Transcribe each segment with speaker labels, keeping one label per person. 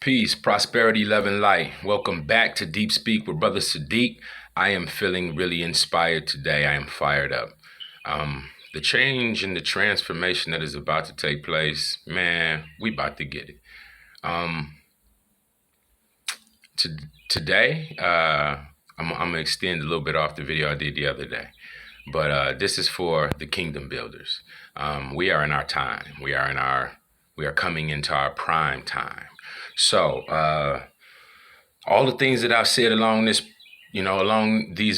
Speaker 1: Peace, prosperity, love, and light. Welcome back to Deep Speak with Brother Sadiq. I am feeling really inspired today. I am fired up. The change and the transformation that is about to take place, man, we about to get it. Um, to, Today, I'm gonna extend a little bit off the video I did the other day, but this is for the kingdom builders. We are in our time. We are coming into our prime time. So all the things that I've said along these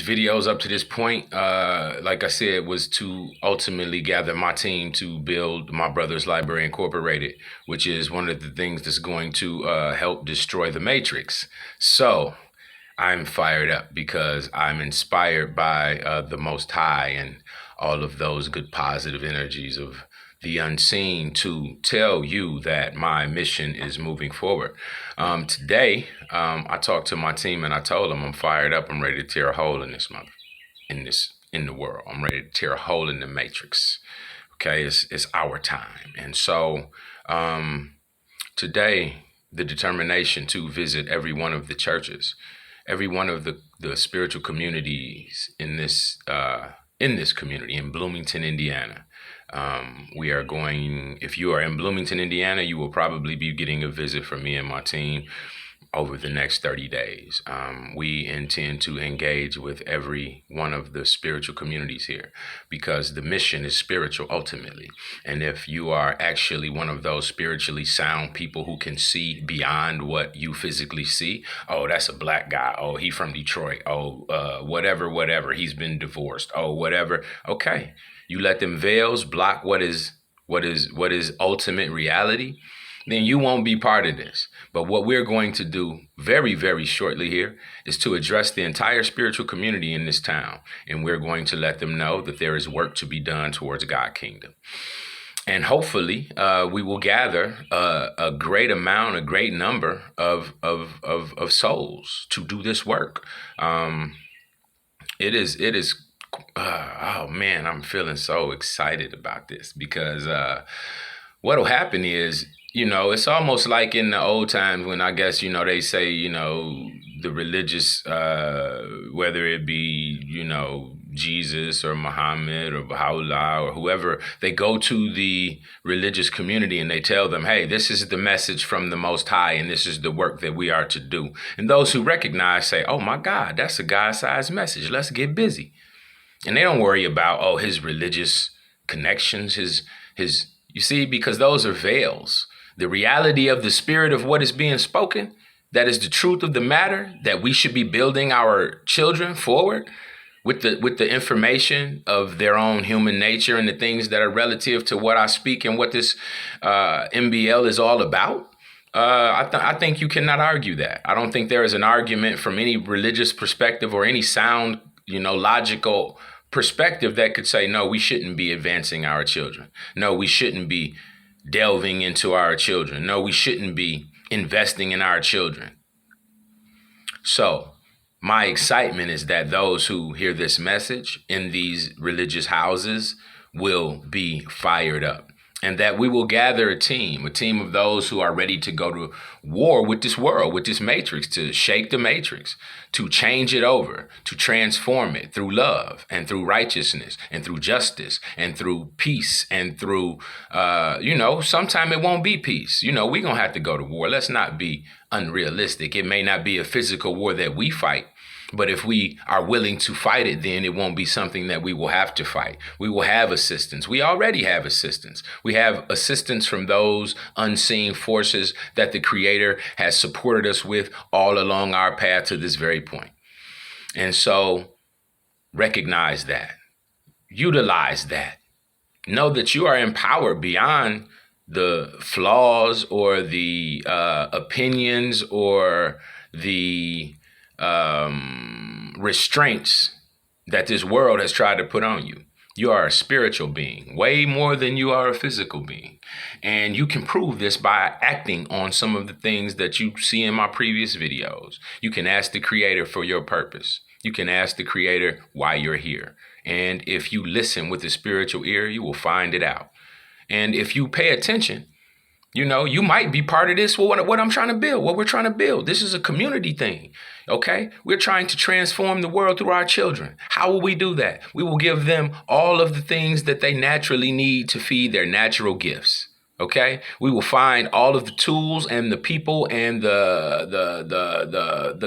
Speaker 1: videos up to this point, like I said, was to ultimately gather my team to build My Brother's Library Incorporated, which is one of the things that's going to help destroy the Matrix. So I'm fired up because I'm inspired by the Most High and all of those good positive energies of the unseen to tell you that my mission is moving forward. Today, I talked to my team and I told them I'm fired up. I'm ready to tear a hole in in the world. I'm ready to tear a hole in the matrix. Okay, it's our time. And so today, the determination to visit every one of the churches, every one of the spiritual communities in this community in Bloomington, Indiana. We are going, if you are in Bloomington, Indiana, you will probably be getting a visit from me and my team over the next 30 days. We intend to engage with every one of the spiritual communities here because the mission is spiritual ultimately. And if you are actually one of those spiritually sound people who can see beyond what you physically see, oh, that's a black guy. Oh, he from Detroit. Oh, whatever. He's been divorced. Oh, whatever. Okay. You let them veils block what is ultimate reality, then you won't be part of this. But what we're going to do very, very shortly here is to address the entire spiritual community in this town. And we're going to let them know that there is work to be done towards God's kingdom. And hopefully we will gather a great number of souls to do this work. It is. Oh man, I'm feeling so excited about this because what'll happen is, it's almost like in the old times when I guess, they say, the religious, whether it be, Jesus or Muhammad or Baha'u'llah or whoever, they go to the religious community and they tell them, hey, this is the message from the Most High and this is the work that we are to do. And those who recognize say, oh my God, that's a God-sized message. Let's get busy. And they don't worry about, his religious connections, you see, because those are veils. The reality of the spirit of what is being spoken, that is the truth of the matter, that we should be building our children forward with the information of their own human nature and the things that are relative to what I speak and what this MBL is all about. I think you cannot argue that. I don't think there is an argument from any religious perspective or any sound, logical perspective that could say, no, we shouldn't be advancing our children. No, we shouldn't be delving into our children. No, we shouldn't be investing in our children. So my excitement is that those who hear this message in these religious houses will be fired up. And that we will gather a team of those who are ready to go to war with this world, with this matrix, to shake the matrix, to change it over, to transform it through love and through righteousness and through justice and through peace and through, sometime it won't be peace. We're going to have to go to war. Let's not be unrealistic. It may not be a physical war that we fight. But if we are willing to fight it, then it won't be something that we will have to fight. We will have assistance. We already have assistance. We have assistance from those unseen forces that the Creator has supported us with all along our path to this very point. And so recognize that. Utilize that. Know that you are empowered beyond the flaws or the opinions or the restraints that this world has tried to put on you. You are a spiritual being, way more than you are a physical being. And you can prove this by acting on some of the things that you see in my previous videos. You can ask the Creator for your purpose. You can ask the Creator why you're here. And if you listen with the spiritual ear, you will find it out. And if you pay attention, You know, you might be part of this. Well, what I'm trying to build, what we're trying to build. This is a community thing. Okay. We're trying to transform the world through our children. How will we do that? We will give them all of the things that they naturally need to feed their natural gifts. Okay, we will find all of the tools and the people and the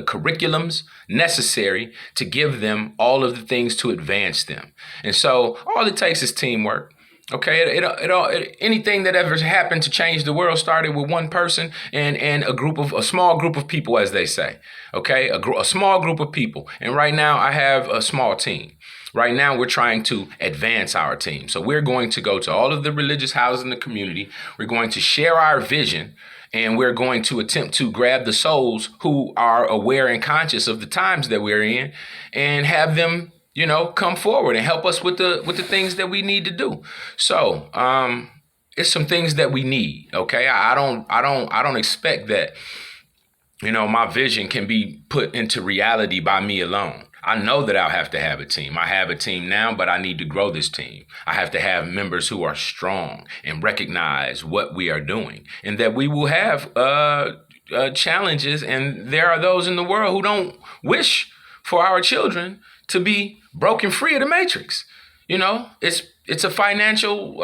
Speaker 1: curriculums necessary to give them all of the things to advance them. And so all it takes is teamwork. Okay, anything that ever happened to change the world started with one person and a small group of people, as they say. Okay, a small group of people. And right now I have a small team. Right now, we're trying to advance our team. So we're going to go to all of the religious houses in the community. We're going to share our vision, and we're going to attempt to grab the souls who are aware and conscious of the times that we're in and have them, you know, come forward and help us with the things that we need to do. So it's some things that we need. OK, I don't expect that, you know, my vision can be put into reality by me alone. I know that I'll have to have a team. I have a team now, but I need to grow this team. I have to have members who are strong and recognize what we are doing, and that we will have challenges. And there are those in the world who don't wish for our children to be broken free of the matrix. You know, it's a financial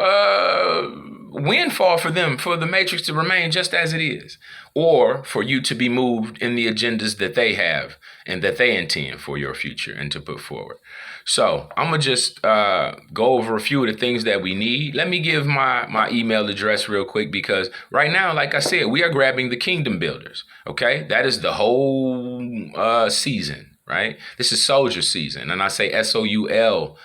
Speaker 1: windfall for them, for the matrix to remain just as it is, or for you to be moved in the agendas that they have and that they intend for your future and to put forward. So I'm going to just go over a few of the things that we need. Let me give my email address real quick, because right now, like I said, we are grabbing the kingdom builders. OK, that is the whole season. Right. This is Souldier season. And I say Souldier,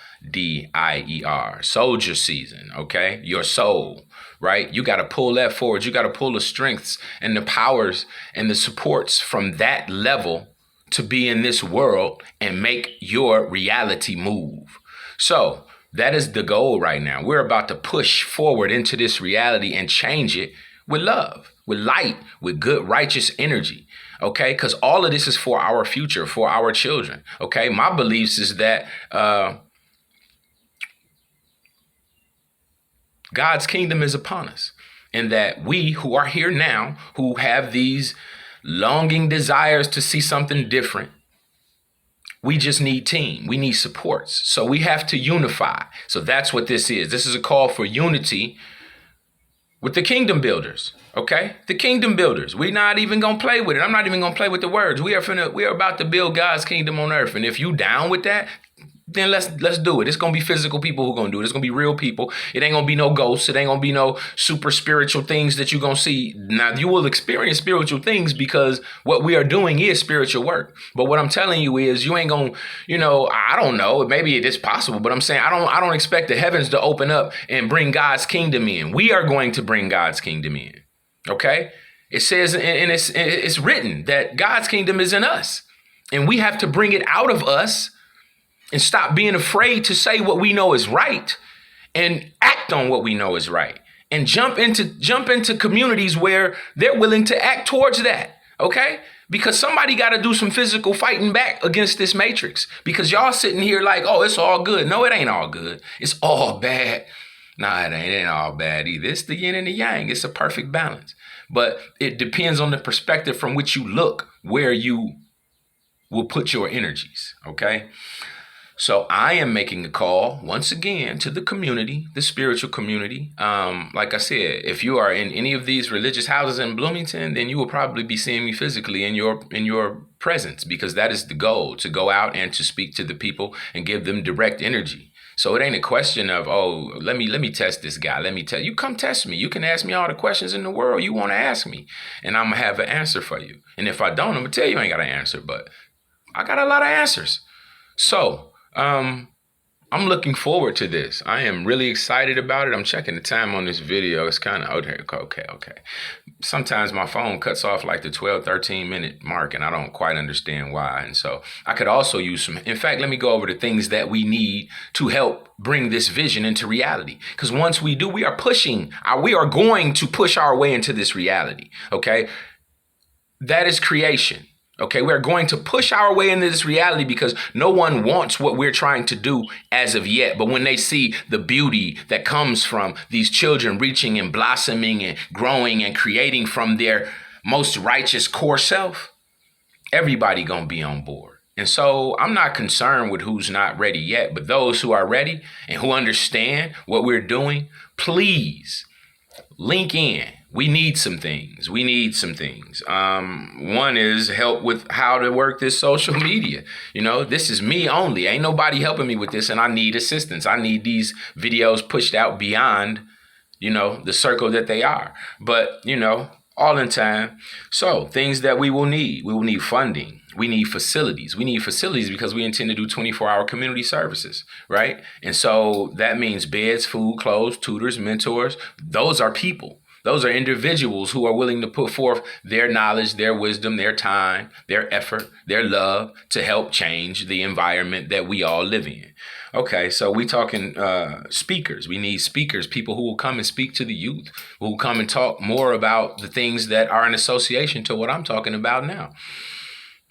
Speaker 1: soldier season. OK, your soul. Right. You got to pull that forward. You got to pull the strengths and the powers and the supports from that level to be in this world and make your reality move. So that is the goal right now. We're about to push forward into this reality and change it with love, with light, with good, righteous energy. OK, because all of this is for our future, for our children. OK, my beliefs is that God's kingdom is upon us, and that we who are here now, who have these longing desires to see something different, we just need team. We need supports. So we have to unify. So that's what this is. This is a call for unity with the kingdom builders. OK, the kingdom builders. We're not even going to play with it. I'm not even going to play with the words. We are about to build God's kingdom on earth. And if you down with that, then let's do it. It's going to be physical people who are going to do it. It's going to be real people. It ain't going to be no ghosts. It ain't going to be no super spiritual things that you're going to see. Now, you will experience spiritual things because what we are doing is spiritual work. But what I'm telling you is you ain't going to, you know, I don't know. Maybe it is possible, but I'm saying I don't expect the heavens to open up and bring God's kingdom in. We are going to bring God's kingdom in. OK, it says, and it's written that God's kingdom is in us, and we have to bring it out of us and stop being afraid to say what we know is right and act on what we know is right, and jump into communities where they're willing to act towards that. OK, because somebody got to do some physical fighting back against this matrix, because y'all sitting here like, oh, it's all good. No, it ain't all good. It's all bad. Nah, it ain't all bad either. It's the yin and the yang. It's a perfect balance. But it depends on the perspective from which you look, where you will put your energies. OK, so I am making a call once again to the community, the spiritual community. Like I said, if you are in any of these religious houses in Bloomington, then you will probably be seeing me physically in your presence, because that is the goal, to go out and to speak to the people and give them direct energy. So it ain't a question of, oh, let me test this guy. Let me tell you, come test me. You can ask me all the questions in the world you want to ask me, and I'm going to have an answer for you. And if I don't, I'm going to tell you I ain't got an answer, but I got a lot of answers. So I'm looking forward to this. I am really excited about it. I'm checking the time on this video. It's kind of, okay. Sometimes my phone cuts off like the 12, 13 minute mark, and I don't quite understand why. And so I could also use some, in fact, let me go over the things that we need to help bring this vision into reality. Because once we do, we are going to push our way into this reality. Okay. That is creation. Okay, we're going to push our way into this reality because no one wants what we're trying to do as of yet. But when they see the beauty that comes from these children reaching and blossoming and growing and creating from their most righteous core self, everybody gonna be on board. And so I'm not concerned with who's not ready yet, but those who are ready and who understand what we're doing, please link in. We need some things. One is help with how to work this social media. This is me only. Ain't nobody helping me with this, and I need assistance. I need these videos pushed out beyond, the circle that they are. But, all in time. So things that we will need. We will need funding. We need facilities. We need facilities because we intend to do 24-hour community services, right? And so that means beds, food, clothes, tutors, mentors. Those are people. Those are individuals who are willing to put forth their knowledge, their wisdom, their time, their effort, their love to help change the environment that we all live in. Okay, so we talking speakers. We need speakers, people who will come and speak to the youth, who will come and talk more about the things that are in association to what I'm talking about now.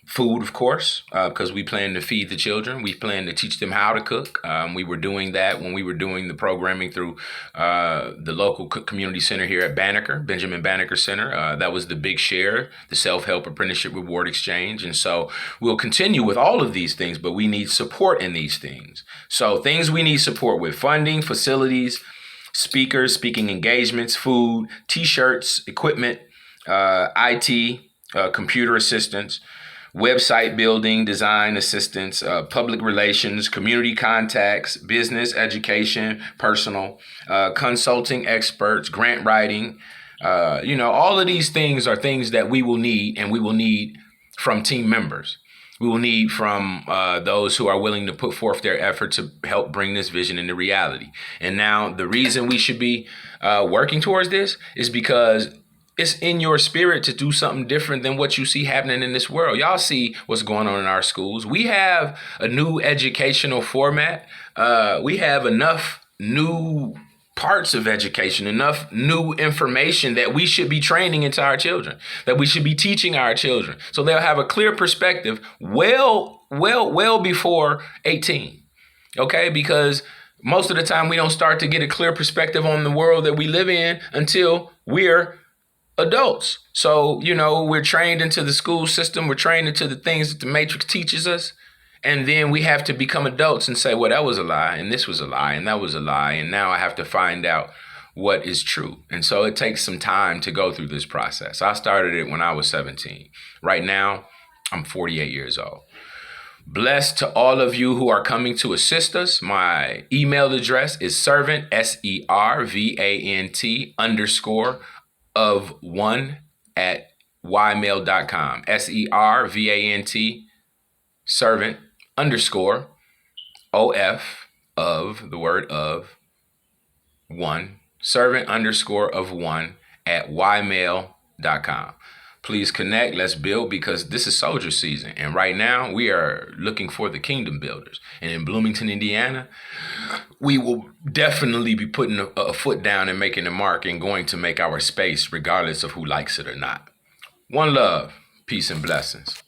Speaker 1: Food, of course, because we plan to feed the children. We plan to teach them how to cook. We were doing that when we were doing the programming through the local community center here at Banneker, Benjamin Banneker Center. That was the Big Share, the Self-Help Apprenticeship Reward Exchange. And so we'll continue with all of these things, but we need support in these things. So things we need support with: funding, facilities, speakers, speaking engagements, food, T-shirts, equipment, IT, computer assistance, website building, design assistance, public relations, community contacts, business, education, personal, consulting experts, grant writing. All of these things are things that we will need, and we will need from team members. We will need from those who are willing to put forth their effort to help bring this vision into reality. And now the reason we should be working towards this is because it's in your spirit to do something different than what you see happening in this world. Y'all see what's going on in our schools. We have a new educational format. We have enough new parts of education, enough new information that we should be training into our children, that we should be teaching our children. So they'll have a clear perspective well before 18. Okay, because most of the time we don't start to get a clear perspective on the world that we live in until we're adults. So, we're trained into the school system. We're trained into the things that the Matrix teaches us. And then we have to become adults and say, well, that was a lie, and this was a lie, and that was a lie. And now I have to find out what is true. And so it takes some time to go through this process. I started it when I was 17. Right now, I'm 48 years old. Blessed to all of you who are coming to assist us. My email address is servant, SERVANT _of1 at ymail.com. SERVANT servant _OF of the word of one, servant _of1 at ymail.com. Please connect. Let's build, because this is soldier season. And right now we are looking for the kingdom builders. And in Bloomington, Indiana, we will definitely be putting a foot down and making a mark and going to make our space regardless of who likes it or not. One love, peace and blessings.